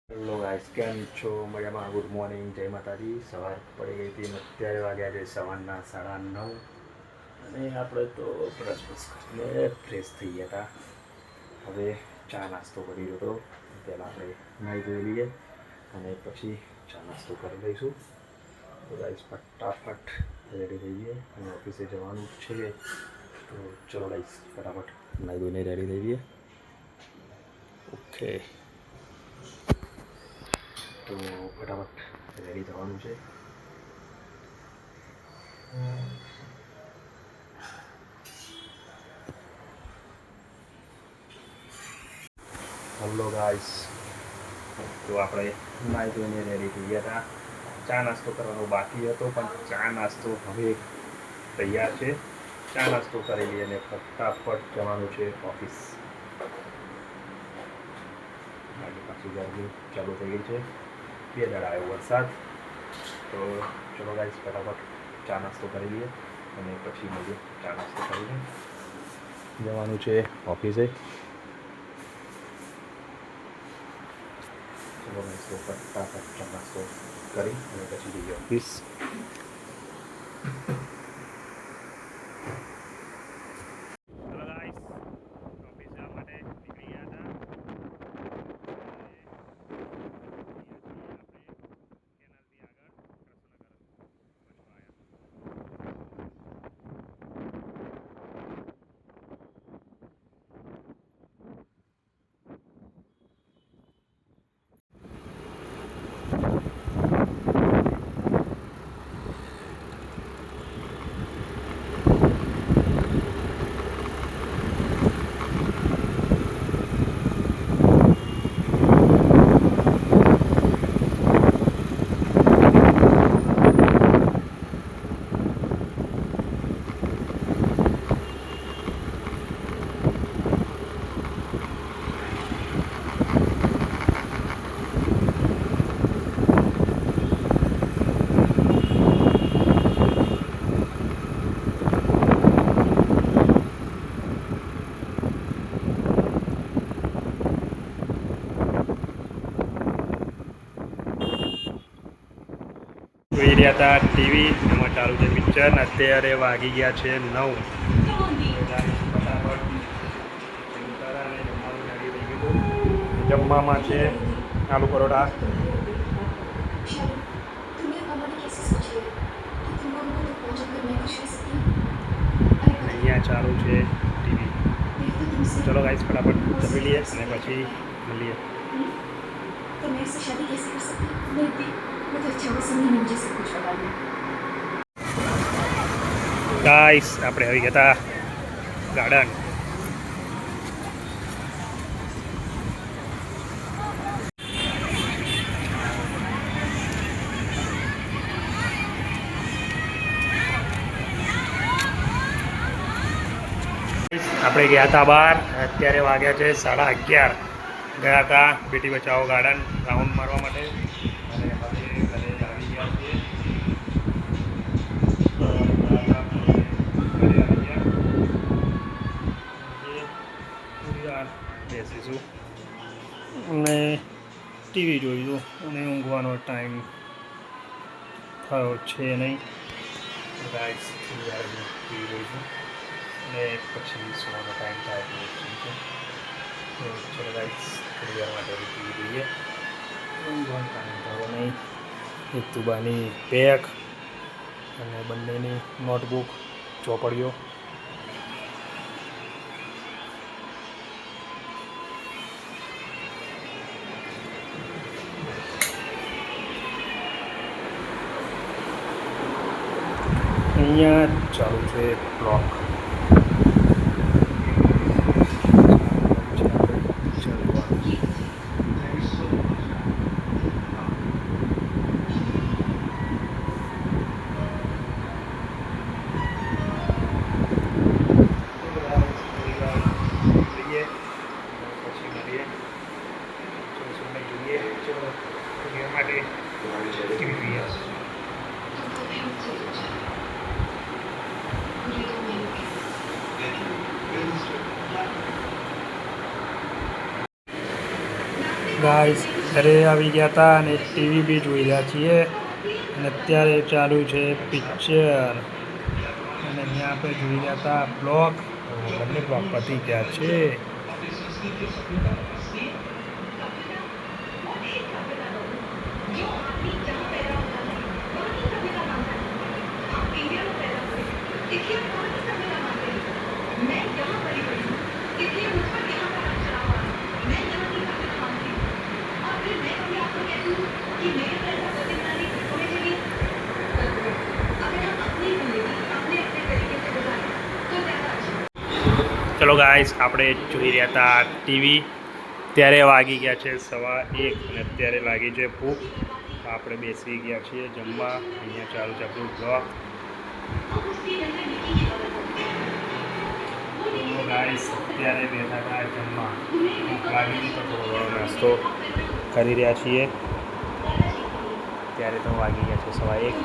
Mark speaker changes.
Speaker 1: Hello guys, કેમ છો? મજામાં? ગુડ મોર્નિંગ, જય માતાજી. સવાર પડી ગઈ હતી અને અત્યારે વાગ્યા છે સવારના 9:30 અને આપણે તો બ્રશ કરીને ફ્રેશ થઈ ગયા હતા. હવે ચા નાસ્તો કરી લીધો. પહેલાં આપણે નાહી ધોઈ લઈએ અને પછી ચા નાસ્તો કરી લઈશું. તો ગાઈસ ફટાફટ રેડી થઈ જઈએ અને ઓફિસે જવાનું છે. તો ચલો ગાઈસ ફટાફટ નાહી ધોઈને રેડી થઈ જઈએ. ઓકે, તો ફટાફટ રેડી થવાનું છે. હલો ગાઈસ, તો આપણે નાહી ધોઈને રેડી થઈ ગયા હતા. ચા નાસ્તો કરવાનો બાકી હતો, પણ ચા નાસ્તો હવે તૈયાર છે. ચા નાસ્તો કરી લઈએ અને ફટાફટ જવાનું છે ઓફિસ. આજે પાછી ગરમી ચાલુ થઈ ગઈ છે. 2 દાડા આવ્યો વરસાદ. તો ચલો ગાઈસ ફટાફટ ચા નાસ્તો કરી લઈએ અને પછી મળીએ. ચા નાસ્તો કરીને જવાનું છે ઓફિસે. ચલો ગાઈસ તો ફટાફટ ચા નાસ્તો કરી અને પછી જઈએ ઓફિસ. જોઈ રહ્યા હતા ટીવી, એમાં ચાલુ છે પિક્ચર. અત્યારે વાગી ગયા છે 9. જમવામાં છે આલુ પરોઠા. અહીંયા ચાલુ છે ટીવી. ચલો ગાઈસ ફટાફટ જમી લઈએ અને પછી મળીએ. ગાઈસ આપણે આવી ગયા હતા ગાર્ડન. આપણે ગયા હતા બહાર. અત્યારે વાગ્યા છે 11:30. ગયા હતા બેટી બચાવો ગાર્ડન રાઉન્ડ મારવા માટે અને હવે ઘરે આવી ગયા છીએ. બેસીશું અને ટીવી જોઈશું અને ઊંઘવાનો ટાઈમ થયો છે નહીં. ગાઈસ ટીવી જોઈશું અને પછી સુવાનો ટાઈમ થાય તો છે. તો ચલો ગાઈસ થોડી વાર માટે ટીવી જોઈએ. ઊંઘવાનો ટાઈમ થયો નહીં. એક તુબાની બેગ અને બંનેની નોટબુક, ચોપડીઓ. અહીંયા ચાલુ છે બ્લોક. ગાઈસ
Speaker 2: ઘરે આવી ગયા હતા અને ટીવી બી જોઈ રહ્યા છીએ અને અત્યારે ચાલુ છે પિક્ચર અને અહીંયા આપણે જોઈ રહ્યા હતા બ્લોગ. બંને બ્લોગ પતી ગયા છે. ચલો ગાઈસ, આપણે જોઈ રહ્યા હતા ટીવી. ત્યારે વાગી ગયા છે 1:15 અને અત્યારે લાગી છે ભૂખ. આપણે બેસી ગયા છીએ જમવા. અહીંયા ચાલુ છે આપણું બ્લોગ. તો ગાઈસ અત્યારે બેઠા હતા જમવા. ભૂખ લાગી તો થોડો નાસ્તો કરી રહ્યા છીએ. ત્યારે તો વાગી ગયા છે 1:15.